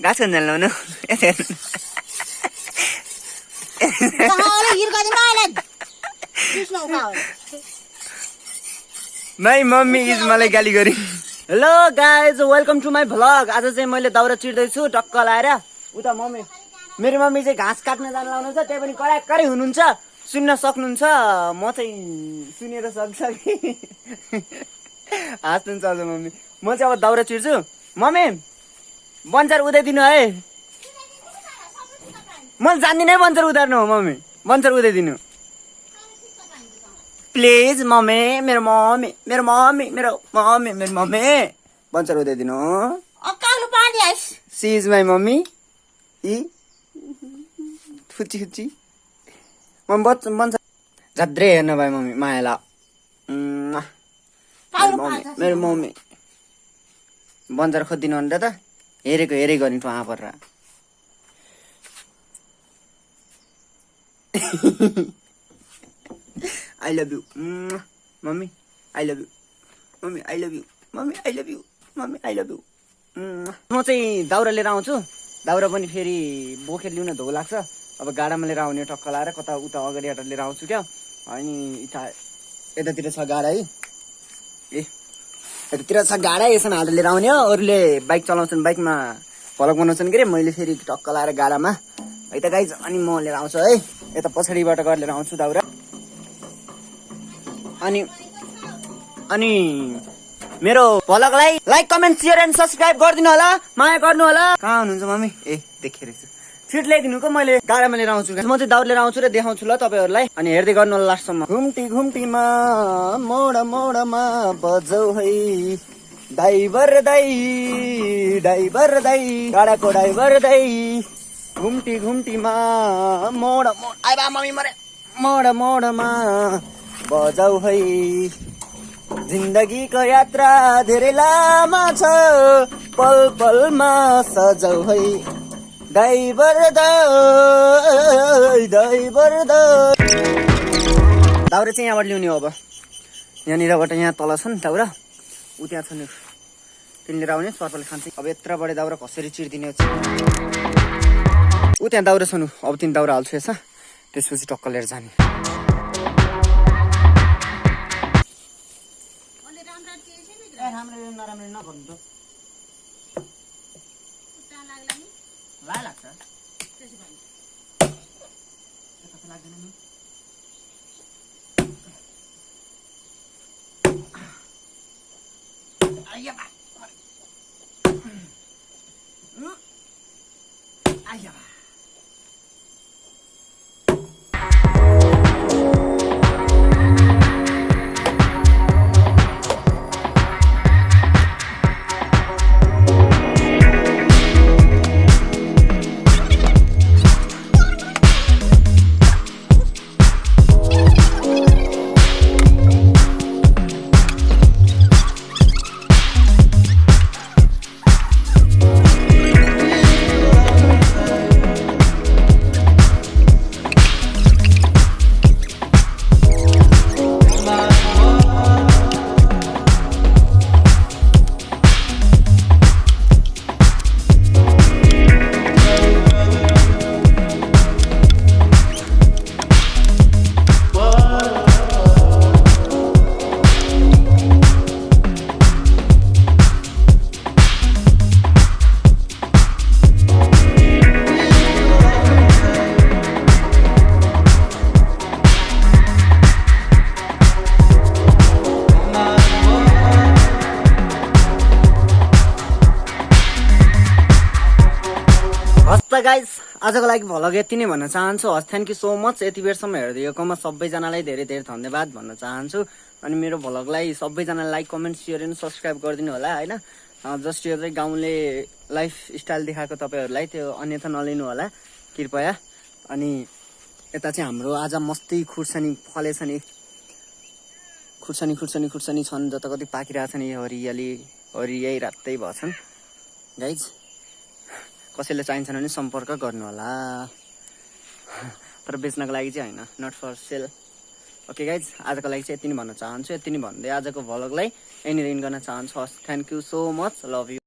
घाँस खान जानु my mummy is मलाई गाली गरी। Hello guys welcome to my vlog. आज चाहिँ मैले दाउरा चिर्दैछु टक्क लाएर। उता मम्मी मेरो मम्मी चाहिँ घाँस काट्न जान लाउनुहुन्छ, त्यही पनि कराई हुनुहुन्छ, सुन्न सक्नुहुन्छ। म चाहिँ सुनेर सक्छ कि हाँस्नुहुन्छ आज मम्मी। म चाहिँ अब दाउरा चिर्छु। मम्मी बन्चर उदाइदिनु है। म जान्दिनँ बन्चर उतार्नु हो मम्मी, बन्चर उदाइदिनु प्लिज मम्मी। मेरो मम्मी मेरो मम्मी मेरो मम्मी मेरो मम्मी बन्चर उदाइदिनु। She is my mummy. ई फुच्ची फुच्ची मम्मी बन्चर झद्रे हेर्नु भाइ मम्मी मायाला। मेरो मम्मी बन्चर खोजिदिनु अन्त त हेरेको हेरे गर्ने टुवा परेर। I love you, mommy. I love you, mommy. I love you, mommy. I love you, mommy. I love you. म चाहिँ दाउरा लिएर आउँछु। दाउरा पनि फेरि बोकेर ल्याउन धो लाग्छ। अब गाडामा लिएर आउने टक्क लाएर कता उता अगाडि हटाएर लिएर आउँछु क्या। अनि यतातिर छ गाडा है। ए यतातिर छ गाडा, यसमा हालेर लिएर आउने हो। अरूले बाइक चलाउँछन्, बाइकमा भ्लग बनाउँछन् के अरे। मैले फेरि टक्क लाएर गाडामा है त गाइज। अनि म लिएर आउँछु है। यता पछाडिबाट गएर लिएर आउँछु दाउरा। अनि मेरो भ्लगलाई like comment share and subscribe गरिदिनु होला, माया गर्नु होला। कहाँ हुनुहुन्छ मम्मी? ए देखेर फिट ल्याइदिनु को मैले गाडामा लिएर आउँछु। म चाहिँ दाउरा लिएर आउँछु र देखाउँछु ल तपाईँहरूलाई। अनि हेर्दै गर्नु होला लास्टसम्म। घुम्टी घुम्टीमा मोडा मोडामा बजाउ है ड्राइभर दाइ, ड्राइभर दाइ, गाडाको ड्राइभर दाइ। घुम्टी घुम्टीमा मोडा मोड आइबा मम्मी मरे मोडा मोडमा बजाउ है। जिन्दगीको यात्रा धेरै लामा छ, पल पलमा सजाउ है ड्राइभर दाइ, ड्राइभर दाइ। दाउरा चाहिँ यहाँबाट ल्याउने हो। अब यहाँनिरबाट यहाँ तल छ नि दाउरा, ऊ त्यहाँ छ नि, तिन लिएर आउने सर्पले खान्छ। अब यत्रबाट दाउरा कसरी चिर्दिने हो। ऊ त्यहाँ दाउरा छ नि, अब तिन दाउरा हाल्छु यसमा, त्यसपछि टक्क लिएर जाने। राम्रो नराम्रो नगर्नु त लाग्छ लाग्दैन नि। गाइज आजको लागि भ्लग यति नै भन्न चाहन्छु। हस् थ्याङ्क यू सो मच यति बेरसम्म हेरिदिएकोमा सबैजनालाई धेरै धेरै धन्यवाद भन्न चाहन्छु। अनि मेरो भ्लगलाई सबैजनाले like comment share and subscribe गरिदिनु होला होइन। जस्ट यो चाहिँ गाउँले लाइफ स्टाइल देखाएको तपाईँहरूलाई, त्यो अन्यथा नलिनु होला कृपया। अनि यता चाहिँ हाम्रो आज मस्ती खुर्सानी फलेछ नि, खुर्सानी खुर्सानी खुर्सानी छन् जता कति पाकिरहेको छ नि, हरियाली हरियै रातै भएछन् गाइज। कसैले चाहिन्छ भने सम्पर्क गर्नु होला, तर बेच्नको लागि चाहिँ होइन, not for sale. Okay guys आजको लागि चाहिँ यति नै भन्न चाहन्छु। यति नै भन्दै आजको भ्लगलाई यहीँनिर इन गर्न चाहन्छु। Thank you so much, love you.